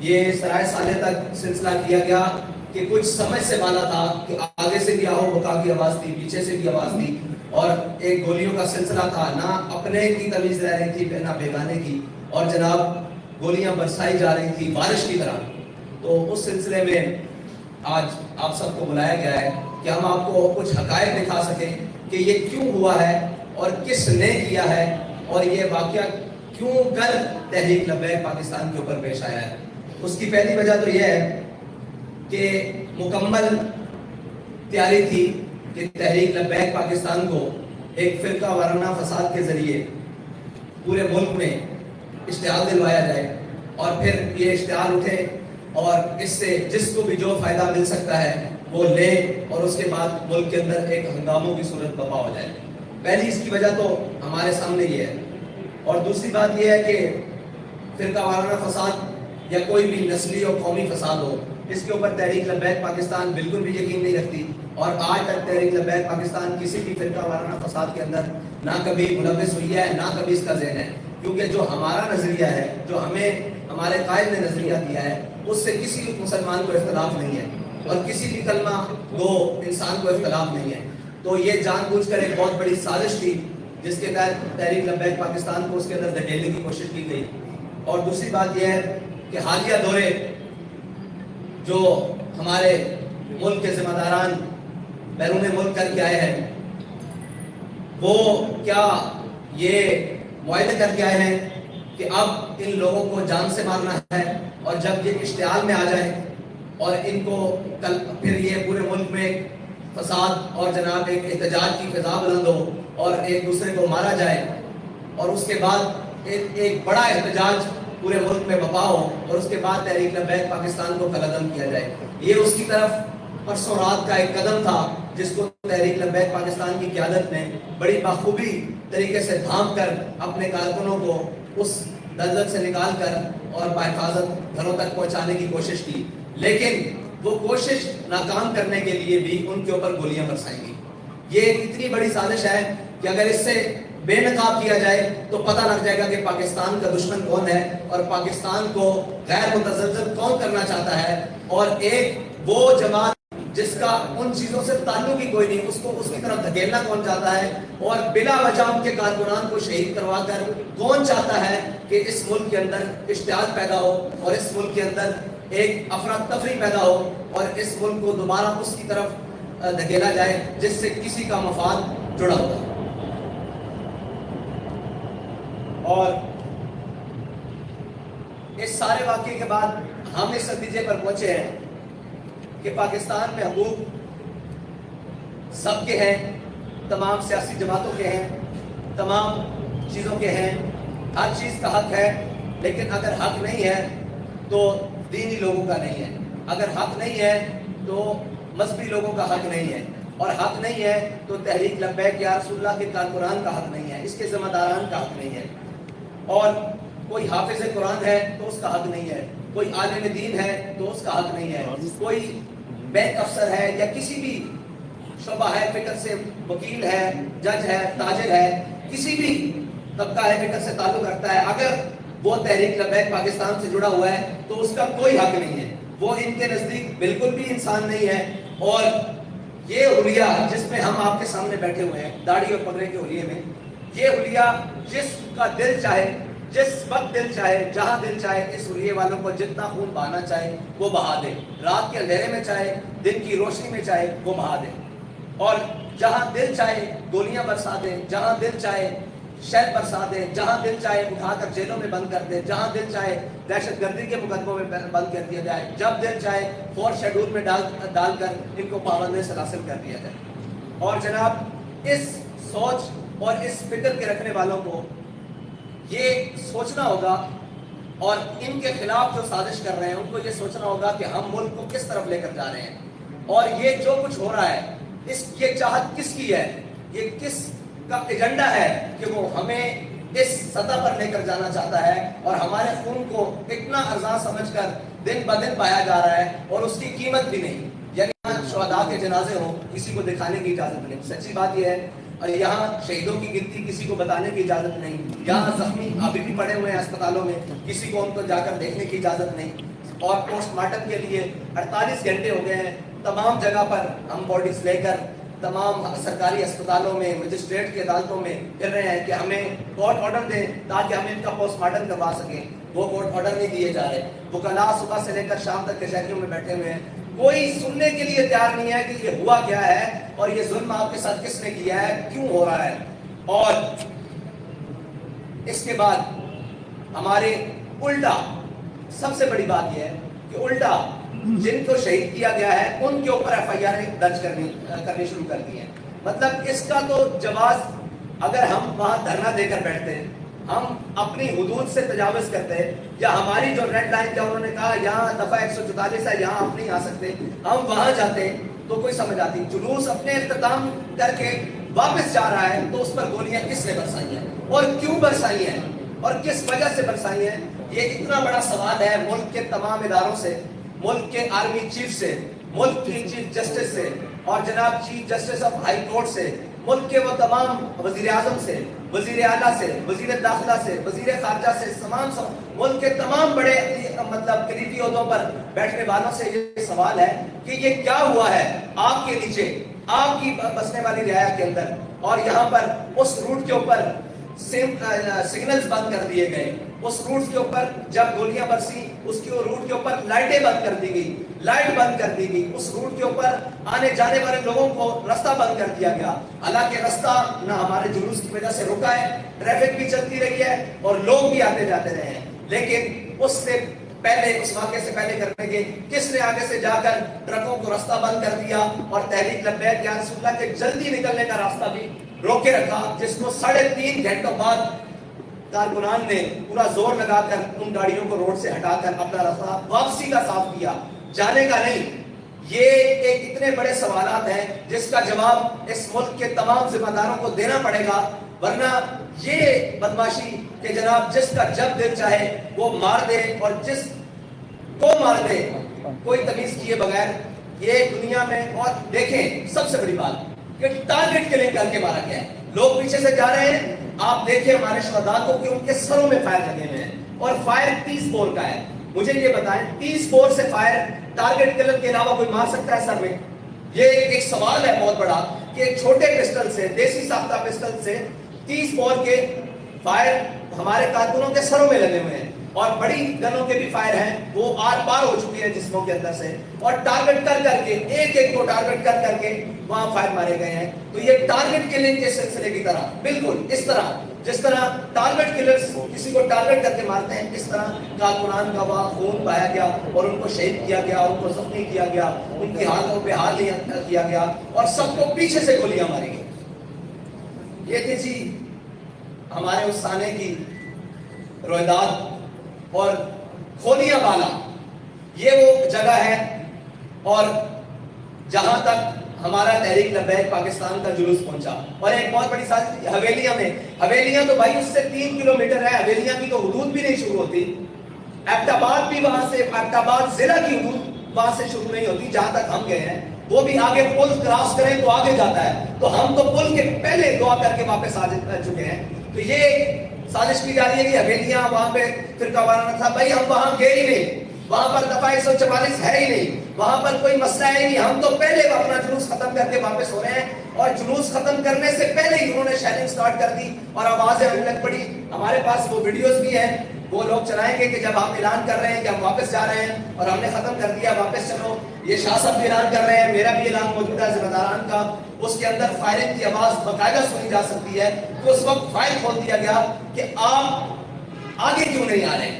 یہ سرائے سالے تک سلسلہ کیا گیا کہ کچھ سمجھ سے مانا تھا کہ آگے سے بھی آہو بکا کی آواز تھی، پیچھے سے بھی آواز تھی، اور ایک گولیوں کا سلسلہ تھا، نہ اپنے کی تمیز رہ رہی تھی نہ بیگانے کی، اور جناب گولیاں برسائی جا رہی تھی بارش کی طرح۔ تو اس سلسلے میں آج آپ سب کو بلایا گیا ہے کہ ہم آپ کو کچھ حقائق دکھا سکیں کہ یہ کیوں ہوا ہے اور کس نے کیا ہے، اور یہ واقعہ کیوں کر تحریک لبیک پاکستان کے اوپر پیش آیا ہے۔ اس کی پہلی وجہ تو یہ ہے کہ مکمل تیاری تھی کہ تحریک لبیک پاکستان کو ایک فرقہ وارانہ فساد کے ذریعے پورے ملک میں اشتعال دلوایا جائے، اور پھر یہ اشتعال اٹھے اور اس سے جس کو بھی جو فائدہ مل سکتا ہے وہ لے، اور اس کے بعد ملک کے اندر ایک ہنگاموں کی صورت برپا ہو جائے۔ پہلی اس کی وجہ تو ہمارے سامنے یہ ہے، اور دوسری بات یہ ہے کہ فرقہ وارانہ فساد یا کوئی بھی نسلی اور قومی فساد ہو، اس کے اوپر تحریک لبیک پاکستان بالکل بھی یقین نہیں رکھتی، اور آج تک تحریک لبیک پاکستان کسی بھی فرقہ وارانہ فساد کے اندر نہ کبھی ملوث ہوئی ہے، نہ کبھی اس کا ذہن ہے، کیونکہ جو ہمارا نظریہ ہے، جو ہمیں ہمارے قائد نے نظریہ دیا ہے، اس سے کسی مسلمان کو اختلاف نہیں ہے، اور کسی بھی کلمہ گو انسان کو اختلاف نہیں ہے۔ تو یہ جان بوجھ کر ایک بہت بڑی سازش تھی جس کے تحت تحریک لبیک پاکستان کو اس کے اندر دھکیلنے کی کوشش کی گئی۔ اور دوسری بات یہ ہے کہ حالیہ دورے جو ہمارے ملک کے ذمہ داران بیرون ملک کر کے آئے ہیں، وہ کیا یہ معاہدے کر کے آئے ہیں کہ اب ان لوگوں کو جان سے مارنا ہے، اور جب یہ اشتعال میں آ جائیں اور ان کو کل پھر یہ پورے ملک میں فساد اور جناب ایک احتجاج کی فضا بلند ہو اور ایک دوسرے کو مارا جائے، اور اس کے بعد ایک بڑا احتجاج پورے ملک میں بپا ہو، اور اس کے بعد تحریک لبیک پاکستان کو قلعدم کیا جائے۔ یہ اس کی طرف پرسوں رات کا ایک قدم تھا جس کو تحریک لبیک پاکستان کی قیادت نے بڑی بخوبی طریقے سے تھام کر اپنے کارکنوں کو اس دلدل سے نکال کر اور بحفاظت گھروں تک پہنچانے کی کوشش کی، لیکن وہ کوشش ناکام کرنے کے لیے بھی ان کے اوپر گولیاں برسائیں گی۔ یہ اتنی بڑی سازش ہے کہ اگر اس سے بے نقاب کیا جائے تو پتہ لگ جائے گا کہ پاکستان کا دشمن کون ہے، اور پاکستان کو غیر متزلزل کون کرنا چاہتا ہے، اور ایک وہ جماعت جس کا ان چیزوں سے تعلق ہی کوئی نہیں، اس کو اس کی طرف دھکیلنا کون چاہتا ہے، اور بلا وجہ ان کے کارکنان کو شہید کروا کر کون چاہتا ہے کہ اس ملک کے اندر اشتعال پیدا ہو، اور اس ملک کے اندر ایک افراتفری پیدا ہو، اور اس ملک کو دوبارہ اس کی طرف دھکیلا جائے جس سے کسی کا مفاد جڑا ہوتا ہے۔ اور اس سارے واقعے کے بعد ہم اس نتیجے پر پہنچے ہیں کہ پاکستان میں حقوق سب کے ہیں، تمام سیاسی جماعتوں کے ہیں، تمام چیزوں کے ہیں، ہر چیز کا حق ہے، لیکن اگر حق نہیں ہے تو دینی لوگوں کا نہیں ہے، اگر حق نہیں ہے تو مذہبی لوگوں کا حق نہیں ہے، اور حق نہیں ہے تو تحریک لبیک یا رسول اللہ کے کارکنان کا حق نہیں ہے، اس کے ذمہ داران کا حق نہیں ہے، اور کوئی حافظ قرآن ہے تو اس کا حق نہیں ہے، کوئی عالم دین ہے تو اس کا حق نہیں ہے، کوئی بینک افسر ہے یا کسی بھی شعبہ ہے فکر سے وکیل ہے، جج ہے، تاجر ہے، کسی بھی طبقہ ہے فکر سے تعلق رکھتا ہے، اگر وہ تحریک لبیک پاکستان سے جڑا ہوا ہے تو اس کا کوئی حق نہیں ہے، وہ ان کے نزدیک بالکل بھی انسان نہیں ہے۔ اور یہ حلیہ جس میں ہم آپ کے سامنے بیٹھے ہوئے ہیں، داڑھی اور پگڑے کے حلیے میں، یہ حلیہ جس کا دل چاہے، جس وقت دل چاہے، جہاں دل چاہے، اس حلیے والوں کو جتنا خون بہانا چاہے وہ بہا دے، رات کے اندھیرے میں چاہے، دن کی روشنی میں چاہے وہ بہا دے، اور جہاں دل چاہے گولیاں برسا دے، جہاں دل چاہے شہد برسا دے، جہاں دل چاہے اٹھا کر جیلوں میں بند کر دے، جہاں دل چاہے دہشت گردی کے مقدموں میں بند کر دیا جائے، جب دل چاہے فورتھ شیڈول میں ڈال کر ان کو پابند سلاسل کر دیا جائے۔ اور جناب اس سوچ اور اس فکر کے رکھنے والوں کو یہ سوچنا ہوگا، اور ان کے خلاف جو سازش کر رہے ہیں ان کو یہ سوچنا ہوگا کہ ہم ملک کو کس طرف لے کر جا رہے ہیں، اور یہ جو کچھ ہو رہا ہے یہ چاہت کس کی ہے، یہ کس کا ایجنڈا ہے کہ وہ ہمیں اس سطح پر لے کر جانا چاہتا ہے، اور ہمارے خون کو اتنا ارزاں سمجھ کر دن بدن پایا جا رہا ہے اور اس کی قیمت بھی نہیں، یعنی شہداء کے جنازے ہوں کسی کو دکھانے کی اجازت نہیں، سچی بات یہ ہے، اور یہاں شہیدوں کی گنتی کسی کو بتانے کی اجازت نہیں، یہاں زخمی ابھی بھی پڑے ہوئے ہیں اسپتالوں میں، کسی کو ان کو جا کر دیکھنے کی اجازت نہیں، اور پوسٹ مارٹم کے لیے 48 گھنٹے ہو گئے ہیں. تمام جگہ پر ہم باڈیز لے کر تمام سرکاری اسپتالوں میں, مجسٹریٹ کی عدالتوں میں پھر رہے ہیں کہ ہمیں کورٹ آرڈر دیں تاکہ ہم ان کا پوسٹ مارٹم کروا سکیں. وہ کورٹ آرڈر نہیں دیے جا رہے. وکلاء صبح سے لے کر شام تک کچہریوں میں بیٹھے ہوئے ہیں. کوئی سننے کے لیے تیار نہیں ہے کہ یہ ہوا کیا ہے اور یہ ظلم آپ کے ساتھ کس نے کیا ہے, کیوں ہو رہا ہے. اور اس کے بعد ہمارے الٹا سب سے بڑی بات یہ ہے کہ الٹا جن کو شہید کیا گیا ہے ان کے اوپر ایف آئی آر درج کرنی شروع کر دی ہے. مطلب اس کا تو جواز, اگر ہم وہاں دھرنا دے کر بیٹھتے ہیں, ہم اپنی حدود سے تجاوز کرتے ہیں, یا ہماری جو ریڈ لائن کیا انہوں نے کہا یہاں دفعہ 144 ہے یہاں آپ نہیں آ سکتے, ہم وہاں جاتے ہیں تو کوئی سمجھ آتی. جلوس اپنے اختتام کر کے واپس جا رہا ہے تو اس پر گولیاں کس نے برسائی ہیں اور کیوں برسائی ہیں اور کس وجہ سے برسائی ہیں, یہ اتنا بڑا سوال ہے ملک کے تمام اداروں سے, ملک کے آرمی چیف سے, ملک کی چیف جسٹس سے اور جناب chief justice of high court سے, ملک کے وہ تمام وزیر اعظم سے, وزیر اعلیٰ سے, وزیر داخلہ سے, وزیر خارجہ سے, ملک کے تمام بڑے مطلب قریبی عہدوں پر بیٹھنے والوں سے یہ سوال ہے کہ یہ کیا ہوا ہے آپ کے نیچے, آپ کی بسنے والی رعایا کے اندر, اور یہاں پر اس روٹ کے اوپر سگنلز بند کر دیے گئے, اس روٹ کے اوپر جب گولیاں برسی اس کے روٹ کے اوپر لائٹیں بند کر دی گئی, لائٹ بند کر دی گئی, اس روٹ کے اوپر آنے جانے والے لوگوں کو رستہ بند کر دیا گیا. حالانکہ رستہ نہ ہمارے جلوس کی وجہ سے رکا ہے, ٹریفک بھی چلتی رہی ہے اور لوگ بھی آتے جاتے رہے ہیں, لیکن اس سے پہلے, اس واقعے سے پہلے کرنے کے کس نے آگے سے جا کر ٹرکوں کو رستہ بند کر دیا اور تحریک لبیک یا رسول اللہ کے جلدی نکلنے کا راستہ بھی روکے رکھا, جس کو 3.5 گھنٹوں بعد کارکنان نے پورا زور لگا کر ان گاڑیوں کو روڈ سے ہٹا کر اپنا راستہ واپسی کا صاف کیا, جانے کا نہیں. یہ ایک اتنے بڑے سوالات ہیں جس کا جواب اس ملک کے تمام ذمہ داروں کو دینا پڑے گا, ورنہ یہ بدماشی کہ جناب جس کا جب دل چاہے وہ مار دے اور جس کو مار دے کوئی تمیز کیے بغیر, یہ دنیا میں. اور دیکھیں سب سے بڑی بات کہ ٹارگٹ کلنگ کر کے مارا گیا ہے, لوگ پیچھے سے جا رہے ہیں, آپ دیکھیں ہمارے شہداء کو کہ ان کے سروں میں فائر لگے ہوئے ہیں, اور فائر 30 بور کا ہے. مجھے یہ بتائیں 30 بور سے فائر ٹارگٹ کلر کے علاوہ کوئی مار سکتا ہے سر میں؟ یہ ایک سوال ہے بہت بڑا کہ ایک چھوٹے پسٹل سے, دیسی ساختہ پسٹل سے 30 بور کے فائر ہمارے کارکنوں کے سروں میں لگے ہوئے ہیں, اور بڑی گنوں کے بھی فائر ہیں وہ آر پار ہو چکی ہے جسموں کے اندر سے, اور ٹارگٹ کر کر کے ایک ایک کو ٹارگٹ کر کر کے وہاں فائر مارے گئے ہیں. تو یہ ٹارگٹ کلنگ کے سلسلے کی طرح, بالکل اس طرح جس طرح ٹارگٹ کلرز کسی کو ٹارگٹ کر کے مارتے ہیں, اس طرح کارکنان کا وہاں خون پایا گیا اور ان کو شہید کیا گیا, ان کو زخمی کیا گیا, ان کی ہاتھوں پہ ہاتھ کیا گیا, اور سب کو پیچھے سے گولیاں ماری گئی. یہ تھی جی ہمارے اس سانے کی رویداد. اور کھولیاں بالا یہ وہ جگہ ہے, اور جہاں تک ہمارا تحریک لبیک پاکستان کا جلوس پہنچا. اور ایک بہت بڑی سازش حویلیاں میں, حویلیاں تو بھائی اس سے 3 کلومیٹر ہے, حویلیاں کی تو حدود بھی نہیں شروع ہوتی. ایبٹ آباد بھی وہاں سے, ایبٹ آباد ضلع کی حدود وہاں سے شروع نہیں ہوتی جہاں تک ہم گئے ہیں, وہ بھی آگے پل کراس کریں تو آگے جاتا ہے, تو ہم تو پل کے پہلے دعا کر کے واپس آ چکے ہیں. تو یہ سازش کی جا رہی ہے کہ حویلیاں وہاں پہ فرقہ وارانہ تھا. بھائی ہم وہاں گئے ہی نہیں, وہاں پر دفعہ 144 ہے ہی نہیں, وہاں پر کوئی مسئلہ ہے ہی نہیں. ہم تو پہلے اپنا جلوس ختم کر کے واپس ہو رہے ہیں, اور جلوس ختم کرنے سے پہلے ہی انہوں نے شیلنگ سٹارٹ کر دی اور آوازیں آنے لگ پڑی. ہمارے پاس وہ ویڈیوز بھی ہیں, وہ لوگ چلائیں گے کہ جب آپ اعلان کر رہے ہیں کہ ہم واپس جا رہے ہیں اور ہم نے ختم کر دیا واپس چلو. یہ شاہ صاحب بھی اعلان کر رہے ہیں, میرا بھی اعلان موجود ہے ذمہ داران کا, اس کے اندر فائرنگ کی آواز باقاعدہ سنی جا سکتی ہے. تو اس وقت فائر کھول دیا گیا کہ آپ آگے کیوں نہیں آ رہے,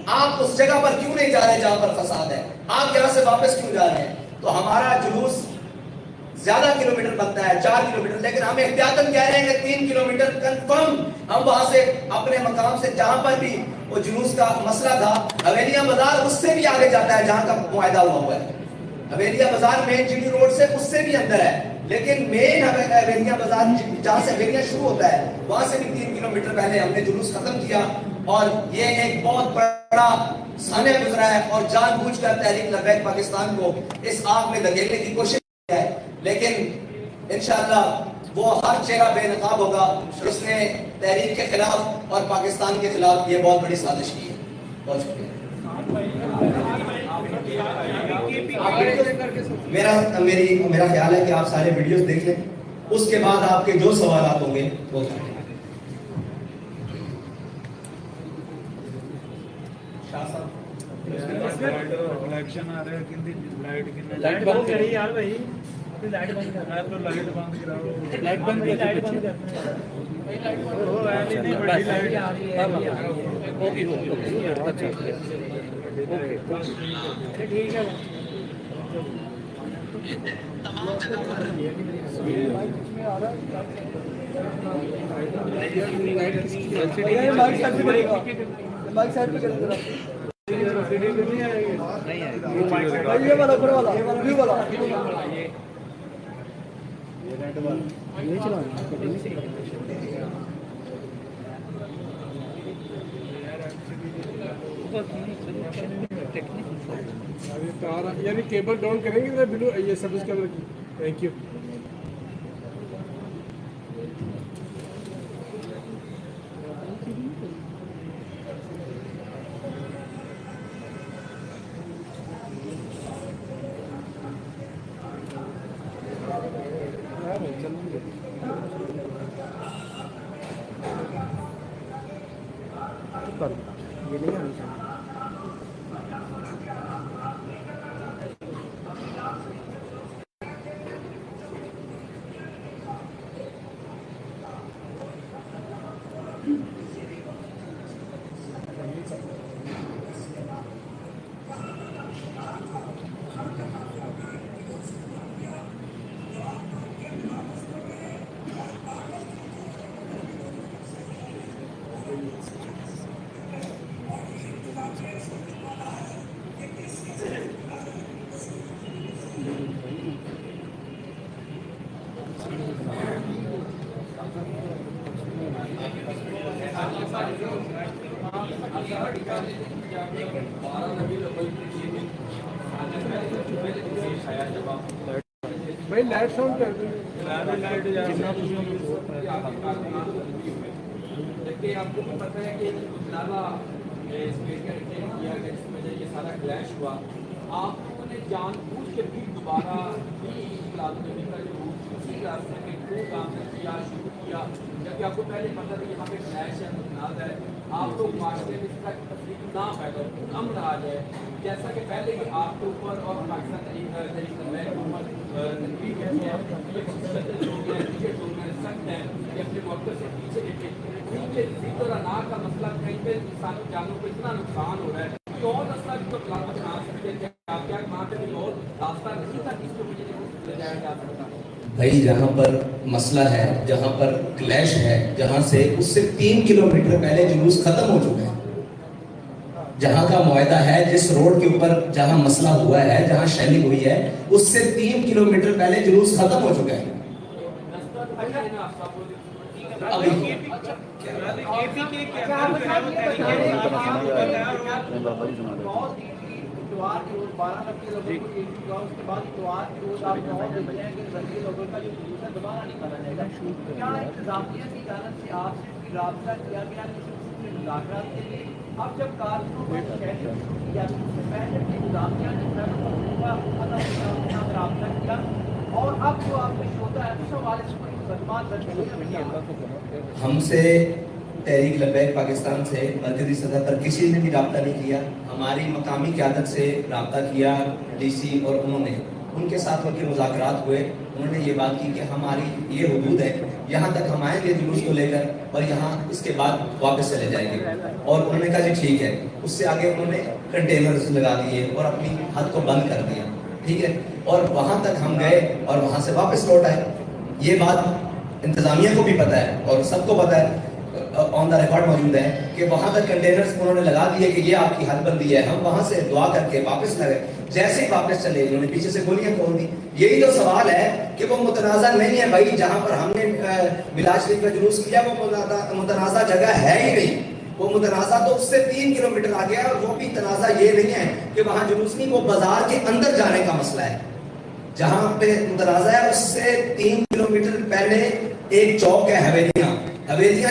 آپ اس جگہ پر کیوں نہیں جا رہے جہاں پر فساد ہے, آپ یہاں سے واپس کیوں جا رہے ہیں. تو ہمارا جلوس زیادہ کلومیٹر بنتا ہے 4 کلومیٹر, لیکن ہم احتیاطاً کہہ رہے ہیں کہ 3 کلومیٹر کنفرم ہم وہاں سے اپنے مقام سے جہاں پر بھی وہ جلوس کا مسئلہ تھا. حویلیاں بازار اس سے بھی آگے جاتا ہے جہاں کا معاہدہ ہوا ہے. حویلیاں بازار مین جی ٹی روڈ سے اس سے بھی اندر ہے, لیکن مین حویلیاں بازار جہاں سے حویلیاں شروع ہوتا ہے وہاں سے بھی 3 کلومیٹر پہلے ہم نے جلوس ختم کیا. اور یہ ایک بہت بڑا سانحہ گزرا ہے, اور جان بوجھ کر تحریک لبیک پاکستان کو اس آگ میں دھکیلنے کی کوشش کی ہے, لیکن انشاءاللہ وہ ہر چہرہ بے نقاب ہوگا جس نے تحریک کے خلاف اور پاکستان کے خلاف یہ بہت بڑی سازش کی ہے. بہت شکریہ. میرا خیال ہے کہ آپ سارے ویڈیوز دیکھ لیں, اس کے بعد آپ کے جو سوالات ہوں گے وہ کریں. لائٹ بند کری یار بھائی, لائٹ بند کرنا تو لائٹ بند کراؤ, لائٹ بند کر, لائٹ بند کرنا وہ ایل بڑی لائٹ آ رہی ہے. اوکے اوکے ٹھیک ہے. یعنی کیبل ڈاؤن کریں گے بلو یہ سب اس کے اندر کی. Thank you. یہ نہیں آنی چاہیے. بھائی لائٹ ساؤنڈ کر دیں. دیکھیے آپ کو پتہ ہے کہ زیادہ اسپیکر کیا گیا جس وجہ یہ سارا کلیش ہوا. آپ لوگوں نے جان بوجھ کے بھی دوبارہ ملازمین کا جو اسی راستے میں کو کام کیا شروع کیا, جبکہ آپ کو پہلے پتہ تھا کہ یہاں پہ کلیش ہے, متنازع ہے. آپ لوگ معاشرے میں اس طرح کی تفریق نہ پیدا ہو, امن آ جائے. جیسا کہ پہلے کہ آپ کے اوپر اور پاکستان تحریک حکومت تنقید کرتی ہے, یہ مستقل لوگ ہیں, پیچھے لوگ ہیں, سخت ہیں, یہ اپنے موقع سے پیچھے دیکھیں. کیونکہ ذکر اور نا کا مسئلہ کہیں پہ انسانی جانوں کو اتنا نقصان ہو رہا ہے کہ اور راستہ بھی تو پلان بنا سکتے تھے آپ کیا, وہاں پہ کوئی اور راستہ نہیں تھا جس کو مجھے لے جایا جا سکتا. بھائی جہاں پر مسئلہ ہے, جہاں پر کلیش ہے, جہاں سے اس سے 3 کلومیٹر پہلے جلوس ختم ہو چکا ہے. جہاں کا معاہدہ ہے, جس روڈ کے اوپر جہاں مسئلہ ہوا ہے, جہاں شیلنگ ہوئی ہے, اس سے 3 کلومیٹر پہلے جلوس ختم ہو چکا ہے. اب جب کارکنوں کو یا پہلے کی انتظامیہ نے رابطہ کیا اور اب جو آپ نے ہوتا ہے اس حوالے سے کوئی مقدمات درج ہے. ہم سے تحریک لبیک پاکستان سے مرکزی سطح پر کسی نے بھی رابطہ نہیں کیا. ہماری مقامی قیادت سے رابطہ کیا ڈی سی, اور انہوں نے ان کے ساتھ وقت مذاکرات ہوئے. انہوں نے یہ بات کی کہ ہماری یہ حدود ہے, یہاں تک ہم آئیں گے جلوس کو لے کر, اور یہاں اس کے بعد واپس چلے جائیں گے. اور انہوں نے کہا جی ٹھیک ہے. اس سے آگے انہوں نے کنٹینرز لگا دیے اور اپنی حد کو بند کر دیا. ٹھیک ہے, اور وہاں تک ہم گئے اور وہاں سے واپس لوٹ آئے. یہ بات انتظامیہ کو بھی پتہ ہے اور سب کو پتہ ہے, آن دا ریکارڈ موجود ہے کہ وہاں تک کنٹینرز انہوں نے لگا دیے کہ یہ آپ کی حد بندی ہے. ہم وہاں سے دعا کر کے واپس لگے, جیسے ہی واپس چلے انہوں نے پیچھے سے گولیاں کھول دی. یہی تو سوال ہے کہ وہ متنازع نہیں ہے بھائی. جہاں پر ہم نے میلاد شریف کا جلوس کیا وہ متنازع جگہ ہے ہی نہیں. وہ متنازع تو اس سے 3 کلومیٹر آ گیا, اور وہ بھی تنازع یہ نہیں ہے کہ وہاں جلوس نہیں, وہ بازار کے اندر جانے کا مسئلہ ہے. جہاں پہ متنازع ہے اس سے 3 کلومیٹر پہلے ایک چوک ہے حویلیاں